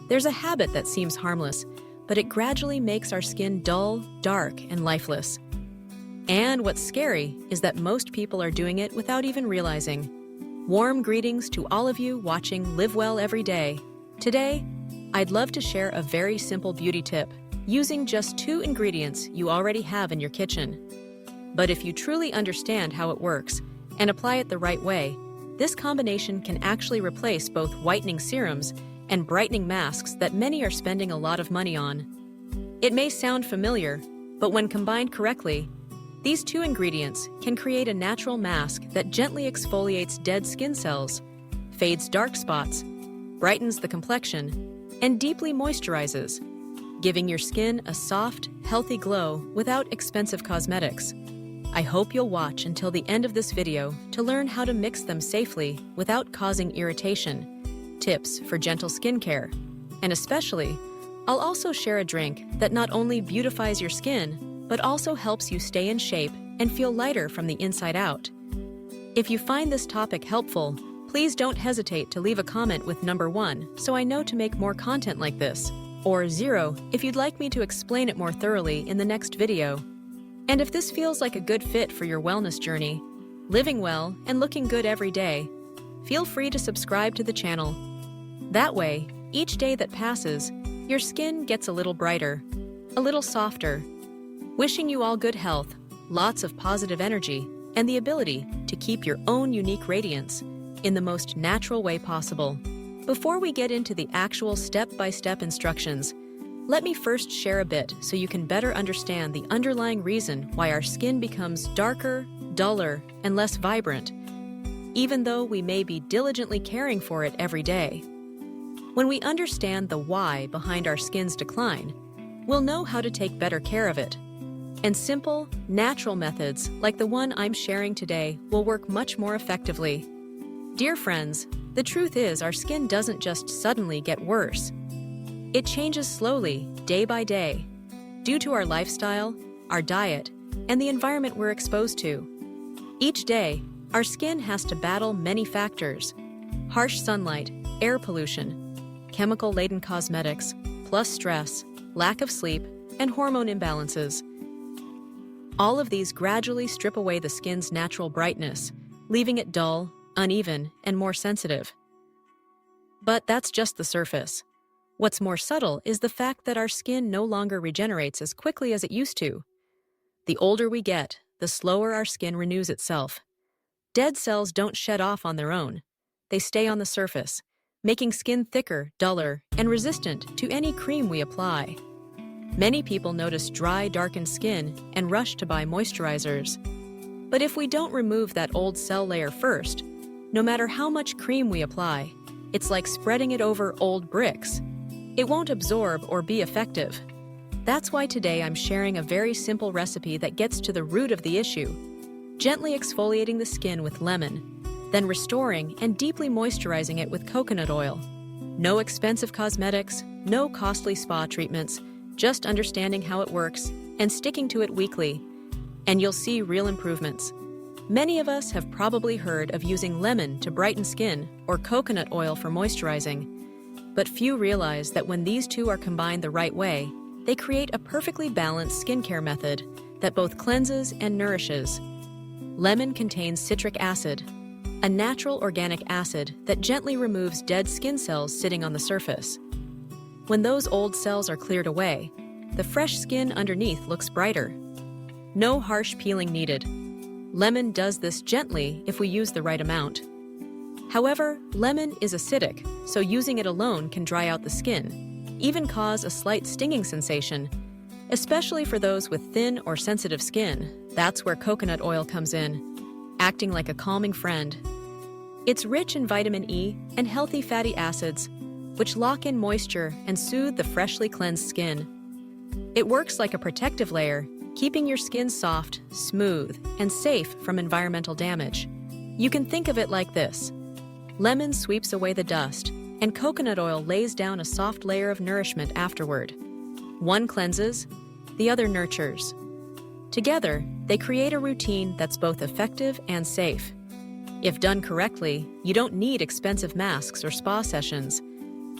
There's a habit that seems harmless, but it gradually makes our skin dull, dark, and lifeless. And what's scary is that most people are doing it without even realizing. Warm greetings to all of you watching Live Well Every Day. Today, I'd love to share a very simple beauty tip using just 2 ingredients you already have in your kitchen. But if you truly understand how it works and apply it the right way, this combination can actually replace both whitening serums and brightening masks that many are spending a lot of money on. It may sound familiar, but when combined correctly, these 2 ingredients can create a natural mask that gently exfoliates dead skin cells, fades dark spots, brightens the complexion, and deeply moisturizes, giving your skin a soft, healthy glow without expensive cosmetics. I hope you'll watch until the end of this video to learn how to mix them safely without causing irritation, tips for gentle skincare, and especially, I'll also share a drink that not only beautifies your skin, but also helps you stay in shape and feel lighter from the inside out. If you find this topic helpful, please don't hesitate to leave a comment with number 1 so I know to make more content like this, or 0 if you'd like me to explain it more thoroughly in the next video. And if this feels like a good fit for your wellness journey, living well and looking good every day, feel free to subscribe to the channel. That way, each day that passes, your skin gets a little brighter, a little softer. Wishing you all good health, lots of positive energy, and the ability to keep your own unique radiance in the most natural way possible. Before we get into the actual step-by-step instructions, let me first share a bit so you can better understand the underlying reason why our skin becomes darker, duller, and less vibrant, even though we may be diligently caring for it every day. When we understand the why behind our skin's decline, we'll know how to take better care of it. And simple, natural methods like the one I'm sharing today will work much more effectively. Dear friends, the truth is our skin doesn't just suddenly get worse. It changes slowly, day by day, due to our lifestyle, our diet, and the environment we're exposed to. Each day, our skin has to battle many factors: harsh sunlight, air pollution, chemical-laden cosmetics, plus stress, lack of sleep, and hormone imbalances. All of these gradually strip away the skin's natural brightness, leaving it dull, uneven, and more sensitive. But that's just the surface. What's more subtle is the fact that our skin no longer regenerates as quickly as it used to. The older we get, the slower our skin renews itself. Dead cells don't shed off on their own. They stay on the surface, making skin thicker, duller, and resistant to any cream we apply. Many people notice dry, darkened skin and rush to buy moisturizers. But if we don't remove that old cell layer first, no matter how much cream we apply, it's like spreading it over old bricks. It won't absorb or be effective. That's why today I'm sharing a very simple recipe that gets to the root of the issue, gently exfoliating the skin with lemon, then restoring and deeply moisturizing it with coconut oil. No expensive cosmetics, no costly spa treatments, just understanding how it works and sticking to it weekly, and you'll see real improvements. Many of us have probably heard of using lemon to brighten skin or coconut oil for moisturizing, but few realize that when these 2 are combined the right way, they create a perfectly balanced skincare method that both cleanses and nourishes. Lemon contains citric acid, a natural organic acid that gently removes dead skin cells sitting on the surface. When those old cells are cleared away, the fresh skin underneath looks brighter. No harsh peeling needed. Lemon does this gently if we use the right amount. However, lemon is acidic, so using it alone can dry out the skin, even cause a slight stinging sensation, especially for those with thin or sensitive skin. That's where coconut oil comes in, acting like a calming friend. It's rich in vitamin E and healthy fatty acids, which lock in moisture and soothe the freshly cleansed skin. It works like a protective layer, keeping your skin soft, smooth, and safe from environmental damage. You can think of it like this. Lemon sweeps away the dust, and coconut oil lays down a soft layer of nourishment afterward. One cleanses, the other nurtures. Together, they create a routine that's both effective and safe. If done correctly, you don't need expensive masks or spa sessions.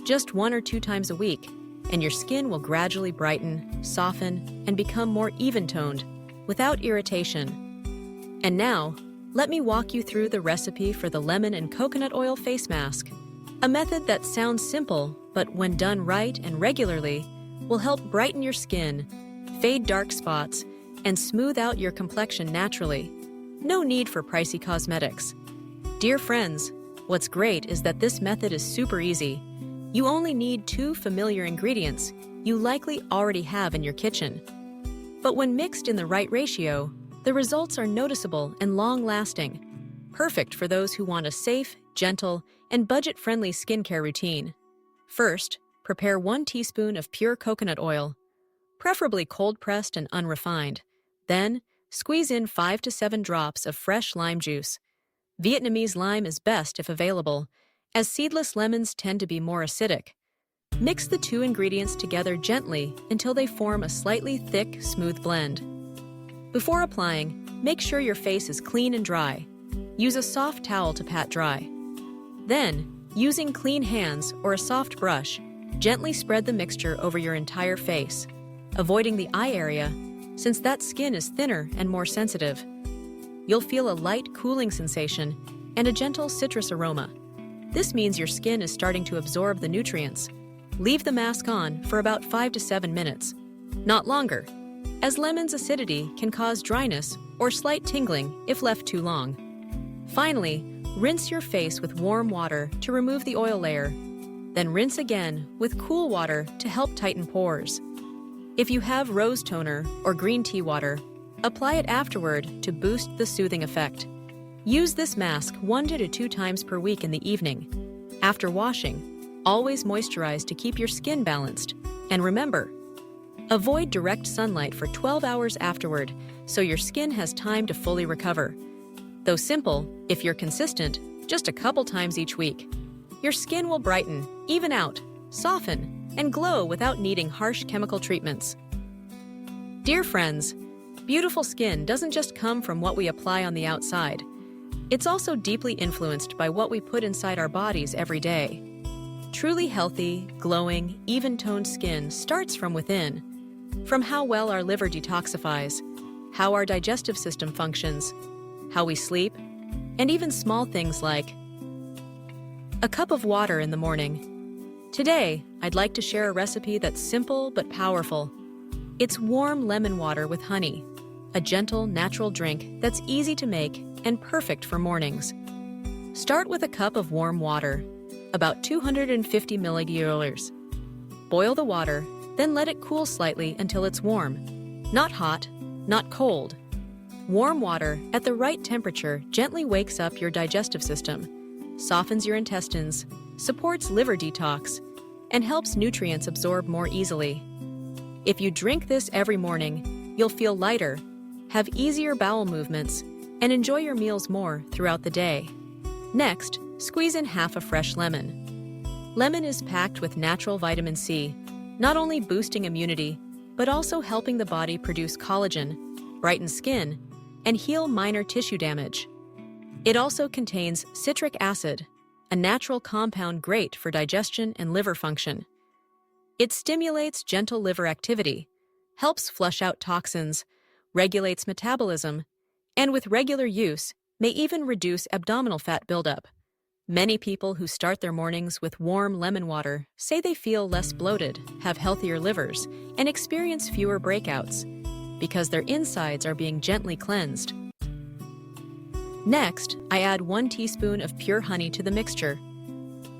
just 1 or 2 times a week, and your skin will gradually brighten, soften, and become more even-toned without irritation. And now, let me walk you through the recipe for the lemon and coconut oil face mask, a method that sounds simple, but when done right and regularly, will help brighten your skin, fade dark spots, and smooth out your complexion naturally. No need for pricey cosmetics. Dear friends, what's great is that this method is super easy. You only need 2 familiar ingredients you likely already have in your kitchen. But when mixed in the right ratio, the results are noticeable and long-lasting, perfect for those who want a safe, gentle, and budget-friendly skincare routine. First, prepare 1 teaspoon of pure coconut oil, preferably cold-pressed and unrefined. Then, squeeze in 5 to 7 drops of fresh lime juice. Vietnamese lime is best if available, as seedless lemons tend to be more acidic. Mix the 2 ingredients together gently until they form a slightly thick, smooth blend. Before applying, make sure your face is clean and dry. Use a soft towel to pat dry. Then, using clean hands or a soft brush, gently spread the mixture over your entire face, avoiding the eye area, since that skin is thinner and more sensitive. You'll feel a light cooling sensation and a gentle citrus aroma. This means your skin is starting to absorb the nutrients. Leave the mask on for about 5 to 7 minutes, not longer, as lemon's acidity can cause dryness or slight tingling if left too long. Finally, rinse your face with warm water to remove the oil layer. Then rinse again with cool water to help tighten pores. If you have rose toner or green tea water, apply it afterward to boost the soothing effect. Use this mask 1 to 2 times per week in the evening. After washing, always moisturize to keep your skin balanced. And remember, avoid direct sunlight for 12 hours afterward so your skin has time to fully recover. Though simple, if you're consistent, just a couple times each week, your skin will brighten, even out, soften, and glow without needing harsh chemical treatments. Dear friends, beautiful skin doesn't just come from what we apply on the outside. It's also deeply influenced by what we put inside our bodies every day. Truly healthy, glowing, even-toned skin starts from within. From how well our liver detoxifies, how our digestive system functions, how we sleep, and even small things like a cup of water in the morning. Today, I'd like to share a recipe that's simple but powerful. It's warm lemon water with honey, a gentle, natural drink that's easy to make and perfect for mornings. Start with a cup of warm water, about 250 milliliters. Boil the water, then let it cool slightly until it's warm. Not hot, not cold. Warm water at the right temperature gently wakes up your digestive system, softens your intestines, supports liver detox, and helps nutrients absorb more easily. If you drink this every morning, you'll feel lighter, have easier bowel movements, and enjoy your meals more throughout the day. Next, squeeze in half a fresh lemon. Lemon is packed with natural vitamin C, not only boosting immunity, but also helping the body produce collagen, brighten skin, and heal minor tissue damage. It also contains citric acid, a natural compound great for digestion and liver function. It stimulates gentle liver activity, helps flush out toxins, regulates metabolism, and with regular use, may even reduce abdominal fat buildup. Many people who start their mornings with warm lemon water say they feel less bloated, have healthier livers, and experience fewer breakouts, because their insides are being gently cleansed. Next, I add 1 teaspoon of pure honey to the mixture.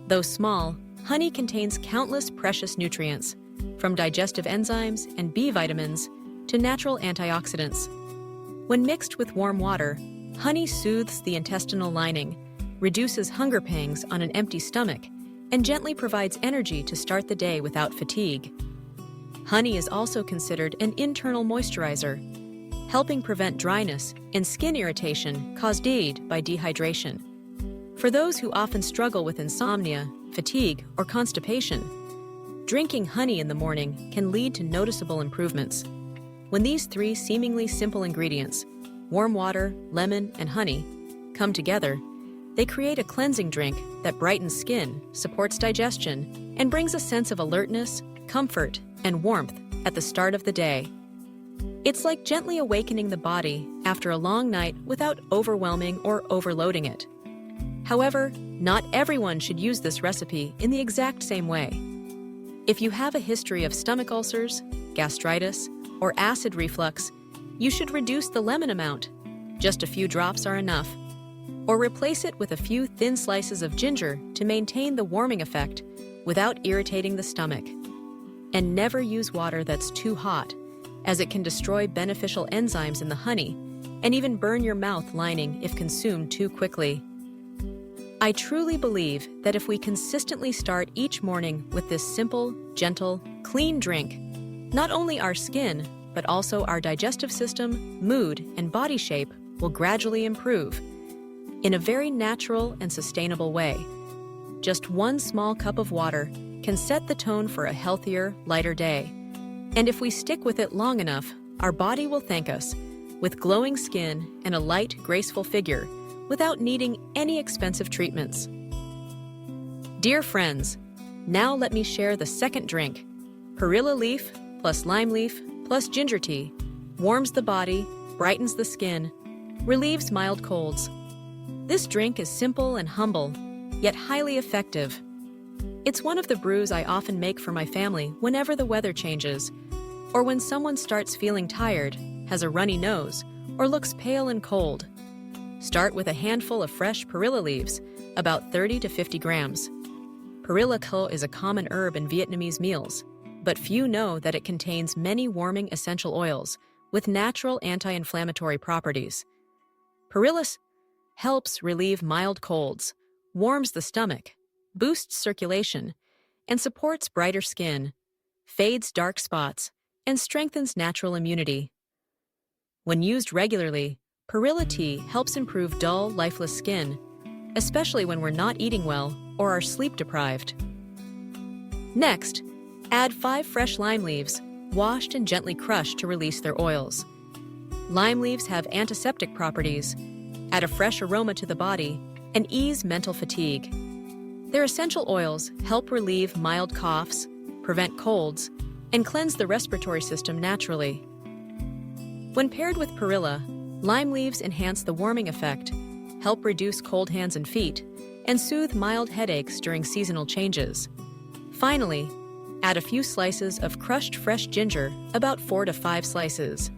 Though small, honey contains countless precious nutrients, from digestive enzymes and B vitamins to natural antioxidants. When mixed with warm water, honey soothes the intestinal lining, reduces hunger pangs on an empty stomach, and gently provides energy to start the day without fatigue. Honey is also considered an internal moisturizer, helping prevent dryness and skin irritation caused by dehydration. For those who often struggle with insomnia, fatigue, or constipation, drinking honey in the morning can lead to noticeable improvements. When these 3 seemingly simple ingredients, warm water, lemon, and honey, come together, they create a cleansing drink that brightens skin, supports digestion, and brings a sense of alertness, comfort, and warmth at the start of the day. It's like gently awakening the body after a long night without overwhelming or overloading it. However, not everyone should use this recipe in the exact same way. If you have a history of stomach ulcers, gastritis, or acid reflux, you should reduce the lemon amount. Just a few drops are enough. Or replace it with a few thin slices of ginger to maintain the warming effect without irritating the stomach. And never use water that's too hot, as it can destroy beneficial enzymes in the honey and even burn your mouth lining if consumed too quickly. I truly believe that if we consistently start each morning with this simple, gentle, clean drink, not only our skin, but also our digestive system, mood, and body shape will gradually improve in a very natural and sustainable way. Just one small cup of water can set the tone for a healthier, lighter day. And if we stick with it long enough, our body will thank us with glowing skin and a light, graceful figure without needing any expensive treatments. Dear friends, now let me share the second drink. Perilla leaf plus lime leaf plus ginger tea warms the body, brightens the skin, relieves mild colds. This drink is simple and humble, yet highly effective. It's one of the brews I often make for my family whenever the weather changes, or when someone starts feeling tired, has a runny nose, or looks pale and cold. Start with a handful of fresh perilla leaves, about 30 to 50 grams. Perilla is a common herb in Vietnamese meals, but few know that it contains many warming essential oils with natural anti-inflammatory properties. Perilla helps relieve mild colds, warms the stomach, boosts circulation, and supports brighter skin, fades dark spots, and strengthens natural immunity. When used regularly, Perilla tea helps improve dull, lifeless skin, especially when we're not eating well or are sleep-deprived. Next, add 5 fresh lime leaves, washed and gently crushed to release their oils. Lime leaves have antiseptic properties, add a fresh aroma to the body, and ease mental fatigue. Their essential oils help relieve mild coughs, prevent colds, and cleanse the respiratory system naturally. When paired with Perilla, lime leaves enhance the warming effect, help reduce cold hands and feet, and soothe mild headaches during seasonal changes. Finally, add a few slices of crushed fresh ginger, about 4 to 5 slices.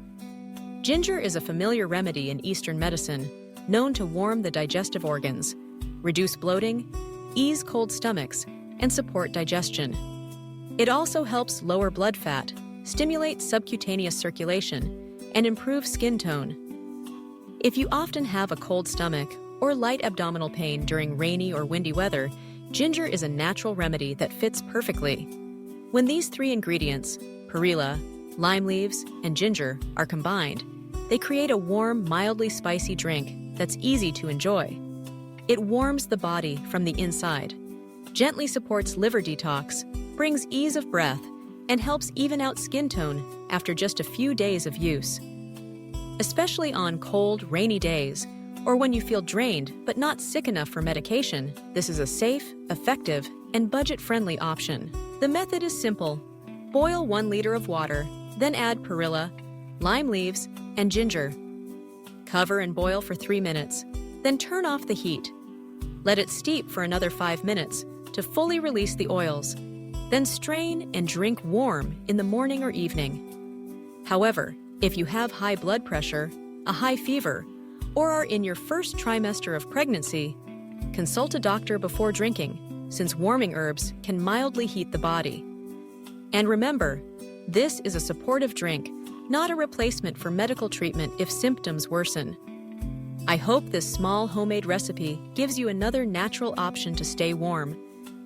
Ginger is a familiar remedy in Eastern medicine, known to warm the digestive organs, reduce bloating, ease cold stomachs, and support digestion. It also helps lower blood fat, stimulate subcutaneous circulation, and improve skin tone. If you often have a cold stomach or light abdominal pain during rainy or windy weather, ginger is a natural remedy that fits perfectly. When these 3 ingredients, Perilla, lime leaves, and ginger, are combined, they create a warm, mildly spicy drink that's easy to enjoy. It warms the body from the inside, gently supports liver detox, brings ease of breath, and helps even out skin tone after just a few days of use. Especially on cold, rainy days, or when you feel drained but not sick enough for medication, this is a safe, effective, and budget-friendly option. The method is simple. Boil 1 liter of water, then add Perilla, lime leaves, and ginger. Cover and boil for 3 minutes, then turn off the heat. Let it steep for another 5 minutes to fully release the oils. Then strain and drink warm in the morning or evening. However, if you have high blood pressure, a high fever, or are in your first trimester of pregnancy, consult a doctor before drinking, since warming herbs can mildly heat the body. And remember, this is a supportive drink, not a replacement for medical treatment if symptoms worsen. I hope this small homemade recipe gives you another natural option to stay warm,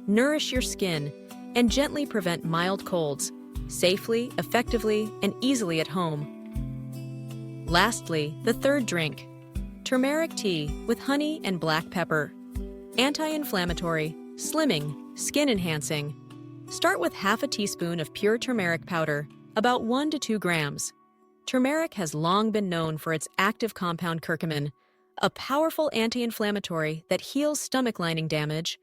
nourish your skin, and gently prevent mild colds, safely, effectively, and easily at home. Lastly, the third drink, turmeric tea with honey and black pepper. Anti-inflammatory, slimming, skin-enhancing. Start with half a teaspoon of pure turmeric powder, about 1 to 2 grams. Turmeric has long been known for its active compound curcumin, a powerful anti-inflammatory that heals stomach lining damage,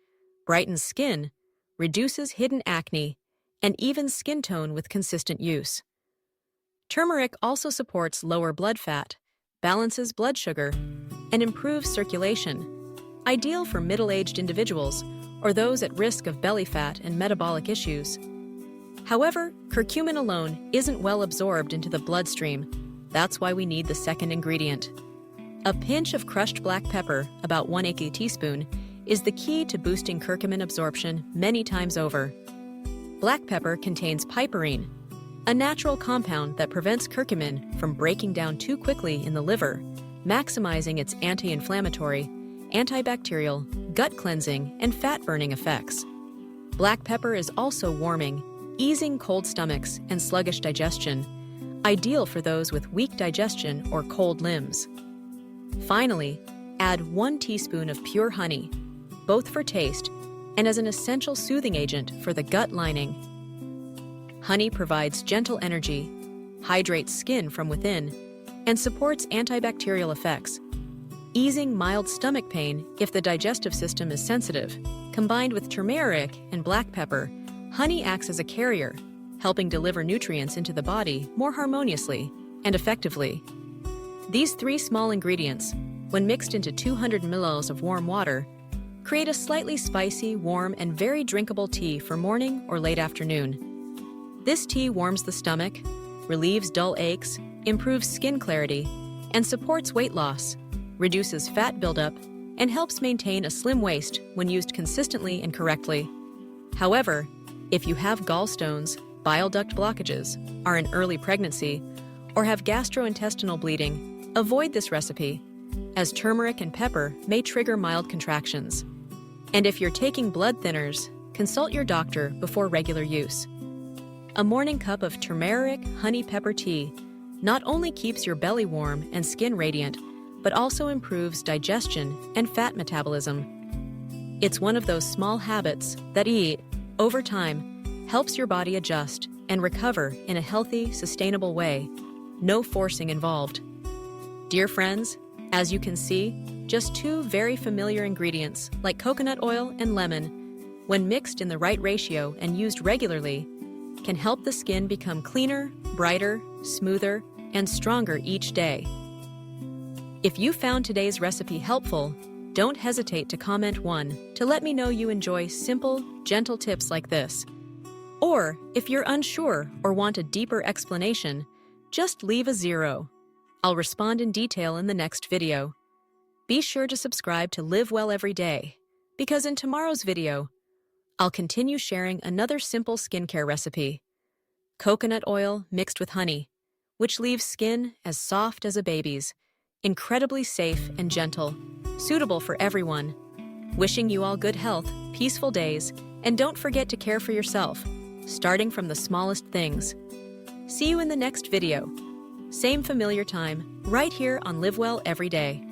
brightens skin, reduces hidden acne, and evens skin tone with consistent use. Turmeric also supports lower blood fat, balances blood sugar, and improves circulation, ideal for middle-aged individuals or those at risk of belly fat and metabolic issues. However, curcumin alone isn't well absorbed into the bloodstream. That's why we need the second ingredient. A pinch of crushed black pepper, about 1/8 teaspoon, is the key to boosting curcumin absorption many times over. Black pepper contains piperine, a natural compound that prevents curcumin from breaking down too quickly in the liver, maximizing its anti-inflammatory, antibacterial, gut cleansing, and fat-burning effects. Black pepper is also warming, easing cold stomachs and sluggish digestion, ideal for those with weak digestion or cold limbs. Finally, add 1 teaspoon of pure honey, both for taste and as an essential soothing agent for the gut lining. Honey provides gentle energy, hydrates skin from within, and supports antibacterial effects, easing mild stomach pain if the digestive system is sensitive. Combined with turmeric and black pepper, honey acts as a carrier, helping deliver nutrients into the body more harmoniously and effectively. These 3 small ingredients, when mixed into 200 ml of warm water, create a slightly spicy, warm, and very drinkable tea for morning or late afternoon. This tea warms the stomach, relieves dull aches, improves skin clarity, and supports weight loss, reduces fat buildup, and helps maintain a slim waist when used consistently and correctly. However, if you have gallstones, bile duct blockages, are in early pregnancy, or have gastrointestinal bleeding, avoid this recipe, as turmeric and pepper may trigger mild contractions. And if you're taking blood thinners, consult your doctor before regular use. A morning cup of turmeric honey pepper tea not only keeps your belly warm and skin radiant, but also improves digestion and fat metabolism. It's one of those small habits that, over time, helps your body adjust and recover in a healthy, sustainable way. No forcing involved. Dear friends, as you can see, just 2 very familiar ingredients like coconut oil and lemon, when mixed in the right ratio and used regularly, can help the skin become cleaner, brighter, smoother, and stronger each day. If you found today's recipe helpful, don't hesitate to comment 1 to let me know you enjoy simple, gentle tips like this. Or, if you're unsure or want a deeper explanation, just leave a 0. I'll respond in detail in the next video. Be sure to subscribe to Live Well Every Day, because in tomorrow's video, I'll continue sharing another simple skincare recipe: coconut oil mixed with honey, which leaves skin as soft as a baby's, incredibly safe and gentle, suitable for everyone. Wishing you all good health, peaceful days, and don't forget to care for yourself, starting from the smallest things. See you in the next video. Same familiar time, right here on Live Well Every Day.